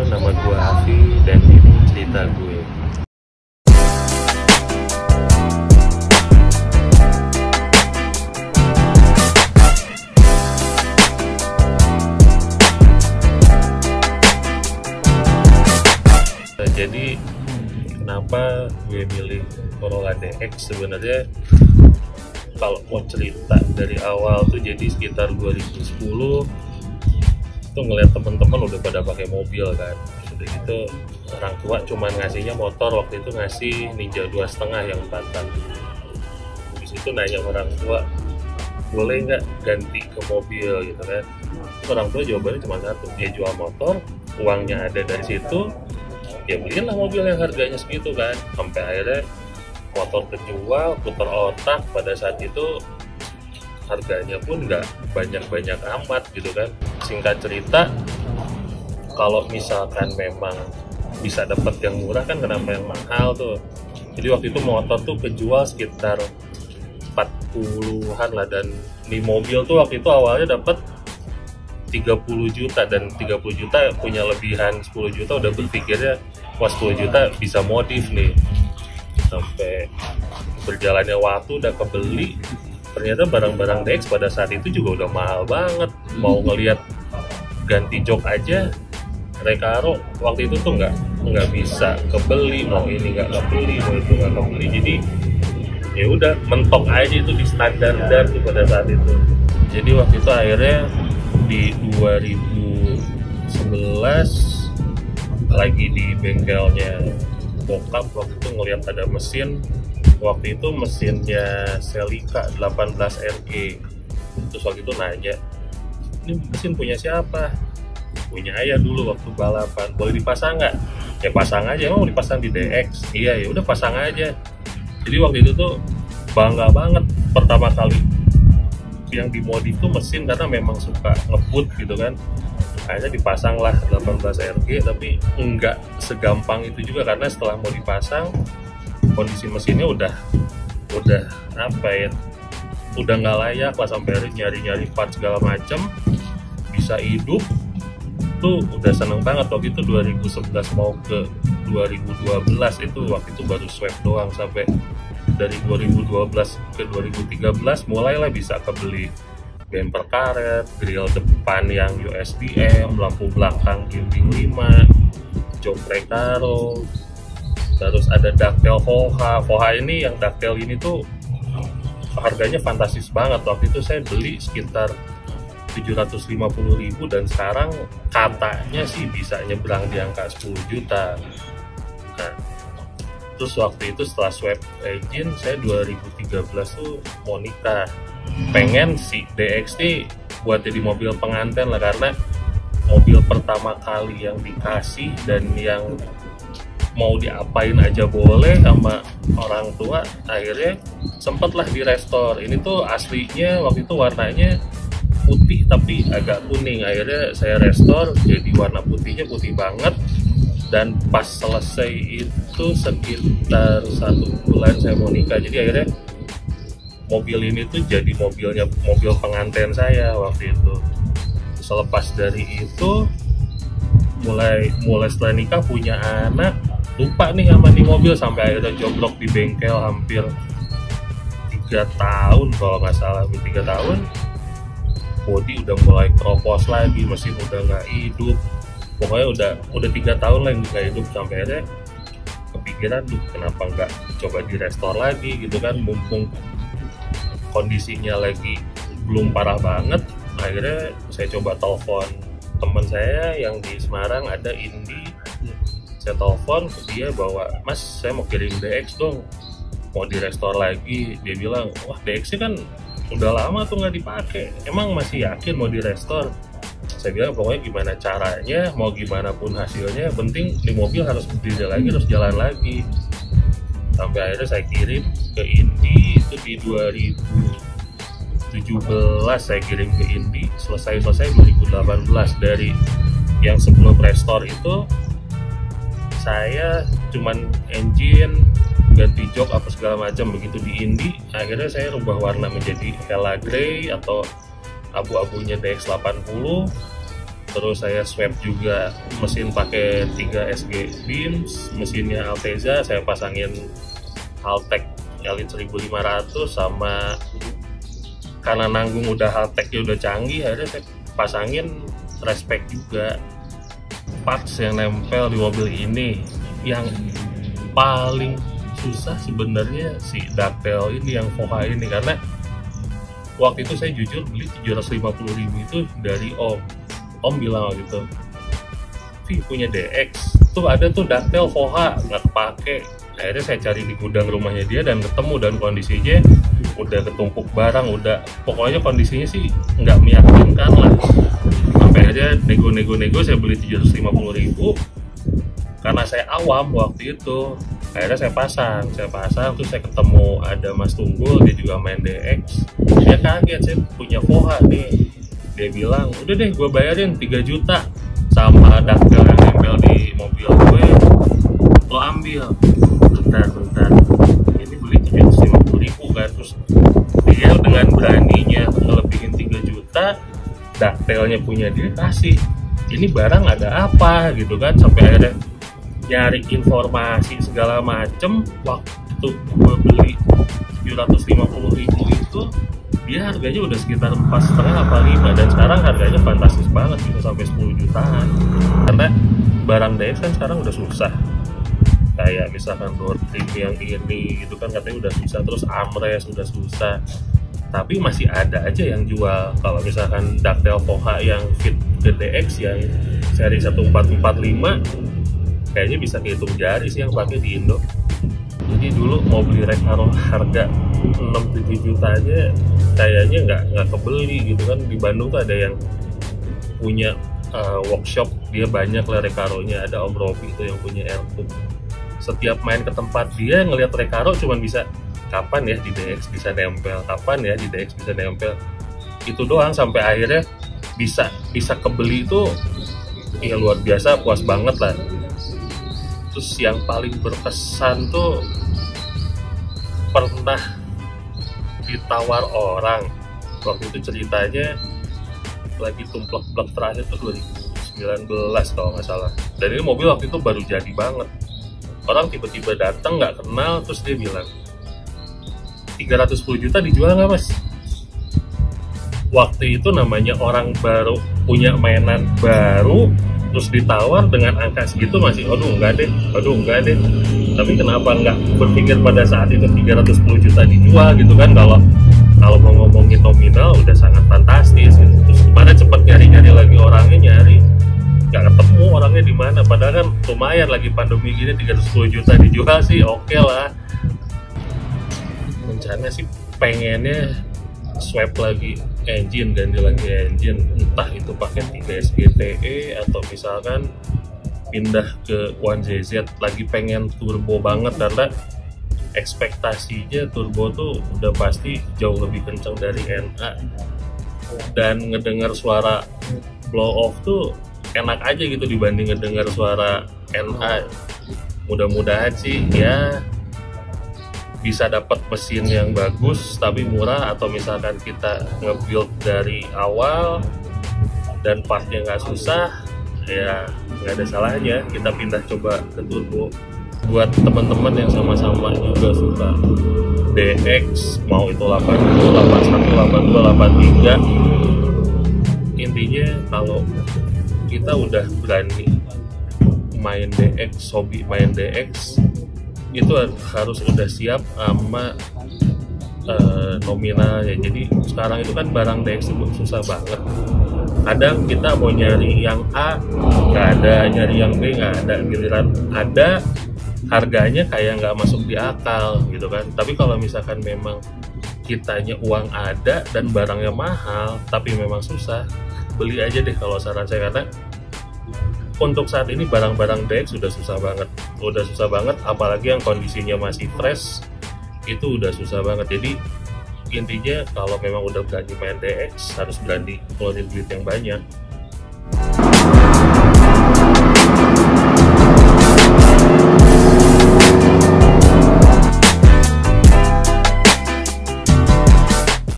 nama gue Afi dan ini cerita gue. Jadi kenapa gue milih Corolla DX? Sebenarnya kalau mau cerita dari awal tuh, jadi sekitar 2010 tuh ngeliat temen-temen udah pada pakai mobil kan. Udah gitu orang tua cuman ngasihnya motor, waktu itu ngasih Ninja 2,5 yang 4-an. Habis itu nanya orang tua, boleh nggak ganti ke mobil gitu kan. Orang tua jawabannya cuma satu, dia jual motor, uangnya ada dari situ, ya beliin lah mobil yang harganya segitu kan. Sampai akhirnya motor kejual, putar otak. Pada saat itu harganya pun nggak banyak-banyak amat gitu kan. Singkat cerita, kalau misalkan memang bisa dapat yang murah kan, kenapa yang mahal tuh. Jadi waktu itu motor tuh kejual sekitar 40-an lah, dan di mobil tuh waktu itu awalnya dapat 30 juta, dan 30 juta punya lebihan 10 juta, udah berpikirnya wah 10 juta bisa modif nih. Sampai berjalannya waktu udah kebeli, ternyata barang-barang DX pada saat itu juga udah mahal banget. Mau ngelihat ganti jok aja Recaro waktu itu tuh nggak bisa kebeli, mau ini nggak kebeli, mau itu nggak kebeli. Jadi ya udah mentok aja itu di standar tuh pada saat itu. Jadi waktu itu akhirnya di 2011 lagi di bengkelnya bokap, waktu itu ngeliat ada mesin. Waktu itu mesinnya Celica 18 RG. Terus waktu itu nanya, ini mesin punya siapa? Punya ayah dulu waktu balapan. Boleh dipasang nggak? Ya pasang aja. Emang mau dipasang di DX? Iya, ya udah pasang aja. Jadi waktu itu tuh bangga banget pertama kali yang dimodif tuh mesin, karena memang suka ngebut gitu kan. Akhirnya dipasang lah 18 RG, tapi enggak segampang itu juga, karena setelah mau dipasang kondisi mesinnya udah apa ya, udah nggak layak lah. Sampai nyari part segala macem bisa hidup tuh udah seneng banget. Waktu itu 2011 mau ke 2012 itu, waktu itu baru swap doang. Sampai dari 2012 ke 2013 mulailah bisa kebeli bumper karet, grill depan yang USDM, lampu belakang gimbing 5, jok Recaro, terus ada ducktail Voha ini. Yang ducktail ini tuh harganya fantastis banget. Waktu itu saya beli sekitar 750.000, dan sekarang katanya sih bisa nyebrang di angka 10 juta. Nah, terus waktu itu setelah swap engine, saya 2013 tuh mau nikah. Pengen si DX ini buat jadi mobil pengantin lah, karena mobil pertama kali yang dikasih dan yang mau diapain aja boleh sama orang tua. Akhirnya sempatlah direstore. Ini tuh aslinya waktu itu warnanya putih tapi agak kuning. Akhirnya saya restore jadi warna putihnya putih banget. Dan pas selesai itu sekitar 1 bulan saya mau nikah. Jadi akhirnya mobil ini tuh jadi mobil pengantin saya waktu itu. Selepas dari itu mulai setelah nikah punya anak, lupa nih sama nih mobil, sampai akhirnya joblok di bengkel hampir 3 tahun kalau nggak salah. 3 tahun bodi udah mulai keropos lagi, mesin udah nggak hidup. Pokoknya udah 3 tahun lah yang nggak hidup. Sampai akhirnya kepikiran, kenapa nggak coba di restore lagi gitu kan, mumpung kondisinya lagi belum parah banget. Akhirnya saya coba telepon teman saya yang di Semarang, ada Indi. Saya telepon ke dia bahwa, Mas, saya mau kirim DX dong, mau di restore lagi. Dia bilang, wah DX kan udah lama tuh nggak dipakai, emang masih yakin mau di restore? Saya bilang pokoknya gimana caranya, mau gimana pun hasilnya, penting di mobil harus berdiri lagi, harus jalan lagi. Sampai akhirnya saya kirim ke Indi itu di 2017 saya kirim ke Indi, selesai 2018. Dari yang sebelum restore itu saya cuman engine, ganti jok apa segala macam. Begitu di Indi akhirnya saya rubah warna menjadi Hella Grey atau abu-abunya DX80. terus saya swap juga mesin pakai 3 SG Beams, mesinnya Alteza saya pasangin Haltech Elite 1500, sama karena nanggung udah Haltechnya udah canggih, akhirnya saya pasangin Respect juga. Parts yang nempel di mobil ini, yang paling susah sebenarnya si ductile ini, yang Voha ini, karena waktu itu saya jujur beli 750.000 itu dari Om bilang gitu, Vi punya DX tuh ada tuh ductile Voha nggak kepake. Akhirnya saya cari di gudang rumahnya dia dan ketemu, dan kondisinya udah ketumpuk barang, udah pokoknya kondisinya sih nggak meyakinkan lah. Sampai aja nego saya beli 750.000 karena saya awam waktu itu. Akhirnya saya pasang terus saya ketemu ada Mas Tunggul, dia juga main DX. Dia kaget, saya punya Voha nih. Dia bilang, udah deh gue bayarin 3 juta sama ductile yang nempel di mobil gue, lo ambil. Bentar, ini beli 750.000 kan. Terus dia dengan beraninya ngelebihin 3 juta, ductile-nya punya dia kasih. Ini barang ada apa gitu kan, sampai akhirnya nyari informasi segala macem. Waktu gue beli 750.000 itu dia harganya udah sekitar 4,5 apa 5, dan sekarang harganya fantastis banget gitu, sampai 10 jutaan. Karena barang DX kan sekarang udah susah, kayak misalkan door trim yang ini gitu kan katanya udah susah, terus armrest udah susah, tapi masih ada aja yang jual. Kalau misalkan ductile Voha yang fit ke DX yang seri 1445 kayaknya bisa kehitung jari sih yang pakai di Indo. Jadi dulu mau beli Recaro harga 6-7 juta aja kayaknya nggak kebeli gitu kan. Di Bandung tuh ada yang punya workshop, dia banyak lah Recaro-nya, ada Om Robi itu yang punya Airtube. Setiap main ke tempat dia ngelihat Recaro cuman bisa kapan ya di DX bisa nempel, kapan ya di DX bisa nempel, itu doang. Sampai akhirnya bisa kebeli itu ya luar biasa, puas banget lah. Terus yang paling berkesan tuh pernah ditawar orang, waktu itu ceritanya lagi tumplek-plek terakhir tuh 2019 kalau nggak salah, dan ini mobil waktu itu baru jadi banget. Orang tiba-tiba datang nggak kenal, terus dia bilang 310 juta dijual nggak mas? Waktu itu namanya orang baru punya mainan baru, terus ditawar dengan angka segitu masih aduh enggak deh. Tapi kenapa nggak berpikir pada saat itu 310 juta dijual gitu kan? Kalau mau ngomongin nominal udah sangat fantastis gitu. Terus kemana cepet nyari lagi orangnya, nggak ketemu orangnya di mana. Padahal kan lumayan lagi pandemi gini 310 juta dijual sih oke lah. Rencana sih pengennya swap lagi engine, ganti lagi engine, entah itu pakai 3 SGTE atau misalkan pindah ke 1ZZ. Lagi pengen turbo banget karena ekspektasinya turbo tuh udah pasti jauh lebih kencang dari NA, dan ngedengar suara blow off tuh enak aja gitu dibanding ngedengar suara NA. Mudah-mudahan sih ya bisa dapat mesin yang bagus tapi murah, atau misalkan kita nge-build dari awal dan partnya nggak susah, ya nggak ada salahnya kita pindah coba ke turbo. Buat teman-teman yang sama-sama juga suka DX, mau itu 80, 81, 82, 83, intinya kalau kita udah berani main DX, hobi main DX, itu harus udah siap sama nominalnya. Jadi sekarang itu kan barang DX itu susah banget. Kadang kita mau nyari yang A nggak ada, nyari yang B nggak ada, giliran ada harganya kayak nggak masuk di akal gitu kan. Tapi kalau misalkan memang kitanya uang ada dan barangnya mahal tapi memang susah, beli aja deh kalau saran saya. Karena untuk saat ini barang-barang DX sudah susah banget, apalagi yang kondisinya masih fresh itu udah susah banget. Jadi intinya kalau memang udah berani main DX harus berani keluarin duit yang banyak.